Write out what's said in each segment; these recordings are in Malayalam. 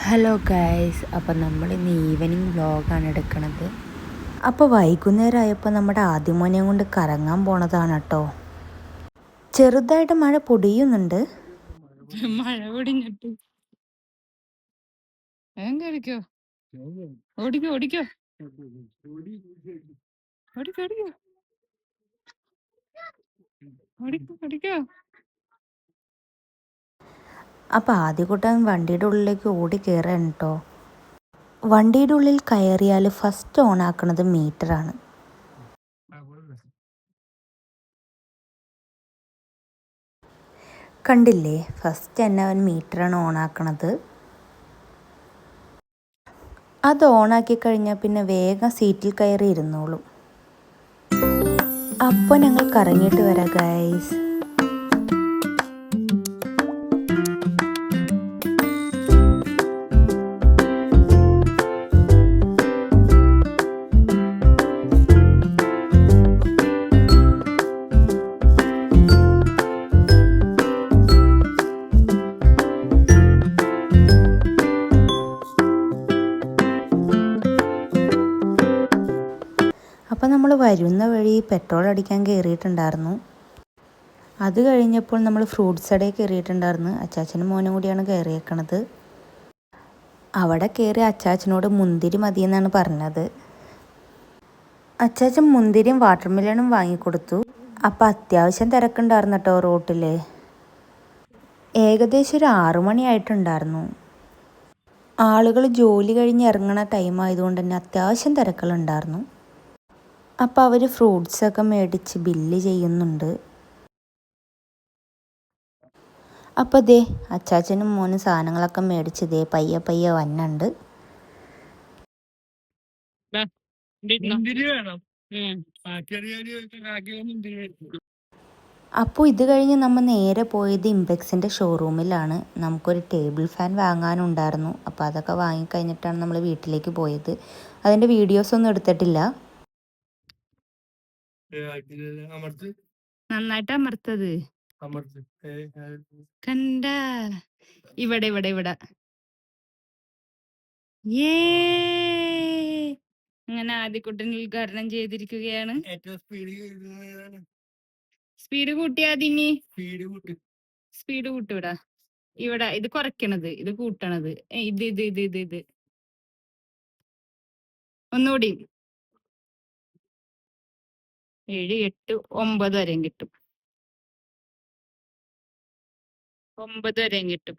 ഹലോ ഗൈസ്, അപ്പോൾ നമ്മൾ ഇന്ന് ഈവനിങ് വ്ലോഗാണ് എടുക്കുന്നത്. അപ്പോൾ വൈകുന്നേരം ആയപ്പോൾ നമ്മുടെ ആദ്യമോനെയും കൊണ്ട് കറങ്ങാൻ പോണതാണ് കേട്ടോ. ചെറുതായിട്ട് മഴ പൊടിയുന്നുണ്ട്. മഴ പൊടിഞ്ഞിട്ട് കളിക്കോ, ഓടിക്കോ ഓടിക്കോ ഓടിക്കോ ഓടിക്കോ ഓടിക്കോ ഓടിക്കോ. അപ്പോൾ ആദ്യകൂട്ടം വണ്ടിയുടെ ഉള്ളിലേക്ക് ഓടി കയറാണ് കേട്ടോ. വണ്ടിയുടെ ഉള്ളിൽ കയറിയാൽ ഫസ്റ്റ് ഓൺ ആക്കുന്നത് മീറ്ററാണ്. കണ്ടില്ലേ, ഫസ്റ്റ് തന്നെ അവൻ മീറ്ററാണ് ഓൺ ആക്കണത്. അത് ഓണാക്കി കഴിഞ്ഞാൽ പിന്നെ വേഗം സീറ്റിൽ കയറി ഇരുന്നോളും. അപ്പോൾ ഞങ്ങൾ കറങ്ങിയിട്ട് വരാം ഗൈസ്. അപ്പോൾ നമ്മൾ വരുന്ന വഴി പെട്രോൾ അടിക്കാൻ കയറിയിട്ടുണ്ടായിരുന്നു. അത് കഴിഞ്ഞപ്പോൾ നമ്മൾ ഫ്രൂട്ട്സ് കടയിൽ കയറിയിട്ടുണ്ടായിരുന്നു. അച്ചാച്ചനും മോനും കൂടിയാണ് കയറിയേക്കണത്. അവിടെ കയറി അച്ചാച്ചനോട് മുന്തിരി മതിയെന്നാണ് പറഞ്ഞത്. അച്ചാച്ചൻ മുന്തിരിയും വാട്ടർ മെലണും വാങ്ങിക്കൊടുത്തു. അപ്പോൾ അത്യാവശ്യം തിരക്കുണ്ടായിരുന്നു കേട്ടോ റോട്ടിൽ. ഏകദേശം ഒരു 6 മണിയായിട്ടുണ്ടായിരുന്നു. ആളുകൾ ജോലി കഴിഞ്ഞ് ഇറങ്ങണ ടൈം ആയതുകൊണ്ട് തന്നെ അത്യാവശ്യം തിരക്കുകളുണ്ടായിരുന്നു. അപ്പോൾ അവർ ഫ്രൂട്ട്സൊക്കെ മേടിച്ച് ബില്ല് ചെയ്യുന്നുണ്ട്. അപ്പോൾ ദേ അച്ചാച്ചനും മോനും സാധനങ്ങളൊക്കെ മേടിച്ച് ദേ പയ്യെ പയ്യെ വന്നുണ്ട്. അപ്പോൾ ഇത് കഴിഞ്ഞ് നമ്മൾ നേരെ പോയത് ഇംപെക്സിൻ്റെ ഷോറൂമിലാണ്. നമുക്കൊരു ടേബിൾ ഫാൻ വാങ്ങാനുണ്ടായിരുന്നു. അപ്പോൾ അതൊക്കെ വാങ്ങിക്കഴിഞ്ഞിട്ടാണ് നമ്മൾ വീട്ടിലേക്ക് പോയത്. അതിൻ്റെ വീഡിയോസൊന്നും എടുത്തിട്ടില്ല. നന്നായിട്ട് അമർത്തത് കണ്ട. ഇവിടെ ഇവിടെ ഇവിടെ അങ്ങനെ ആദ്യക്കുട്ടൻ ഉദ്ഘാടനം ചെയ്തിരിക്കുകയാണ്. സ്പീഡ് കൂട്ടിയാതിനി സ്പീഡ് കൂട്ടൂടാ. ഇവിടെ ഇത് കുറയ്ക്കണത്, ഇത് കൂട്ടണത്. ഇത് ഇത് ഇത് ഇത് ഇത് ഒന്നുകൂടി 7, 8, 9 വരെയും കിട്ടും. 9 വരെയും കിട്ടും.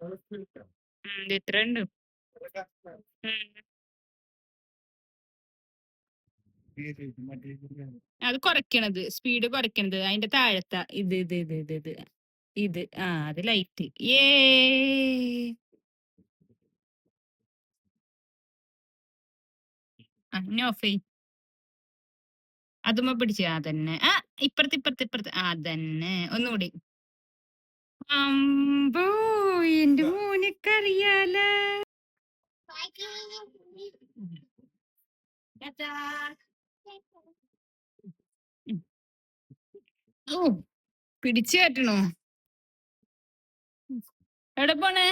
ഇത് എത്ര ഉണ്ട്? അത് കുറയ്ക്കണത്, സ്പീഡ് കുറയ്ക്കണത്. അതിന്റെ താഴത്ത ഇത് ഇത് ഇത് ഇത് ഇത് ഇത് അത് ലൈറ്റ്. ഓഫ് ചെയ്. അതുമ്മ പിടിച്ച അതന്നെ. ഇപ്പുറത്ത് ഇപ്പുറത്ത് ഇപ്പുറത്ത് അതന്നെ. ഒന്നുകൂടി. അമ്പോ, എന്റെ മോനക്കറിയാല. ഓ, പിടിച്ചു കയറ്റണോ? എവിടെ പോണേ?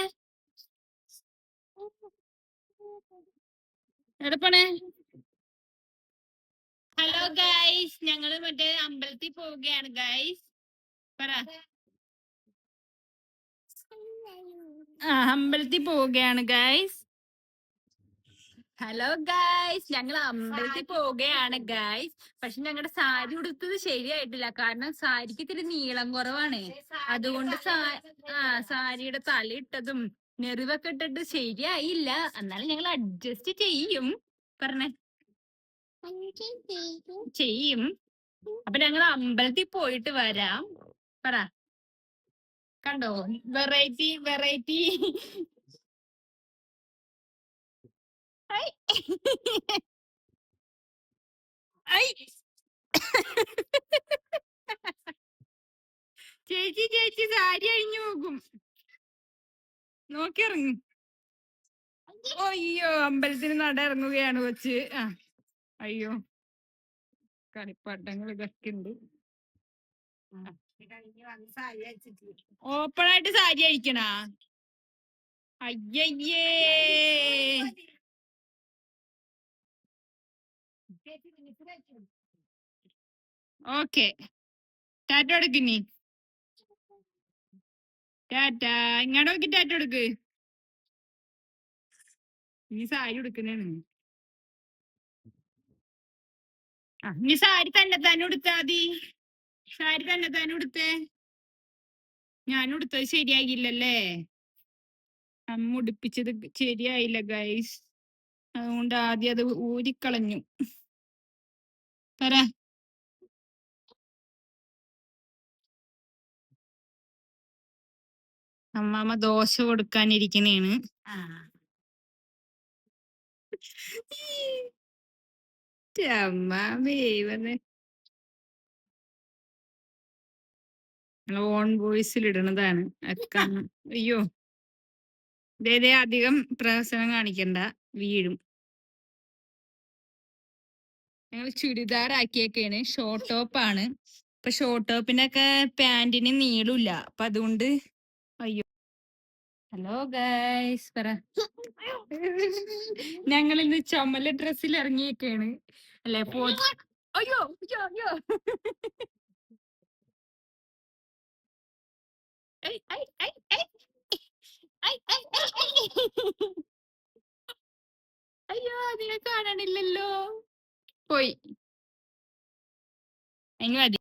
എവിടെ പോണേ? ഹലോ ഗൈസ്, ഞങ്ങള് മറ്റേ അമ്പലത്തിൽ പോവുകയാണ് ഗൈസ്. പറ. അമ്പലത്തിൽ പോവുകയാണ് ഗൈസ്. ഹലോ ഗൈസ്, ഞങ്ങൾ അമ്പലത്തിൽ പോവുകയാണ് ഗൈസ്. പക്ഷെ ഞങ്ങളുടെ സാരി ഉടുത്തത് ശരിയായിട്ടില്ല. കാരണം സാരിക്ക് ഇത്തിരി നീളം കുറവാണ്. അതുകൊണ്ട് സാരിയുടെ തലയിട്ടതും നെറിവൊക്കെ ഇട്ടിട്ട് ശരിയായില്ല. എന്നാലും ഞങ്ങൾ അഡ്ജസ്റ്റ് ചെയ്യും. പറഞ്ഞേ, ചെയ്യും. അപ്പൊ ഞങ്ങൾ അമ്പലത്തിൽ പോയിട്ട് വരാം. പറ. കണ്ടോ, വെറൈറ്റി വെറൈറ്റി. ചേച്ചി ചേച്ചി സാരി അഴിഞ്ഞു പോകും. നോക്കിയിറങ്ങി. അയ്യോ, അമ്പലത്തിന് നട ഇറങ്ങുകയാണ് കൊച്ച്. അയ്യോ, കളിപ്പാട്ടങ്ങൾ ഇതൊക്കെ ഉണ്ട്. ഓപ്പൺ ആയിട്ട് സാരി അഴിക്കണ. അയ്യയ്യേ. ഓക്കെ, ടാറ്റ കൊടുക്കിനി. ടാറ്റ. ഇങ്ങോട്ട് നോക്കി ടാറ്റ കൊടുക്ക്. ഇനി സാരി ഉടുക്കുന്നതാണ്. ഇനി സാരി തന്നെ ഉടുത്താ മതി. സാരി തന്നെ ഉടുത്തേ. ഞാൻ ഉടുത്തത് ശരിയാകില്ലല്ലേ. അമ്മ ഉടുപ്പിച്ചത് ശരിയായില്ല ഗൈസ്. അതുകൊണ്ട് ആദ്യം അത് ഊരിക്കളഞ്ഞു. പറ. അമ്മാമ്മ ദോശ കൊടുക്കാനിരിക്കണേണ്. അമ്മാമേ വന്ന് ഓൺ വോയിസിൽ ഇടണതാണ്. അയ്യോ, ഇതേ അധികം പ്രഹസനം കാണിക്കണ്ട, വീഴും. ഞങ്ങൾ ചുരിദാർ ആക്കിയൊക്കെയാണ്. ഷോർട്ട് ടോപ്പാണ്. ഇപ്പൊ ഷോർട്ട് ടോപ്പിനൊക്കെ പാന്റിന് നീളില്ല. അപ്പൊ അതുകൊണ്ട് അയ്യോ. ഹലോ ഗൈസ്, പറ. ഞങ്ങൾ ഇന്ന് ചുമല ഡ്രസ്സിൽ ഇറങ്ങിയൊക്കെയാണ് അല്ലെ. അയ്യോ അയ്യോ അയ്യോ. I, I, I, I. I, I, I, I. അയ്യോ, അതിനെ കാണണില്ലല്ലോ. പോയി. ഇനി മതി.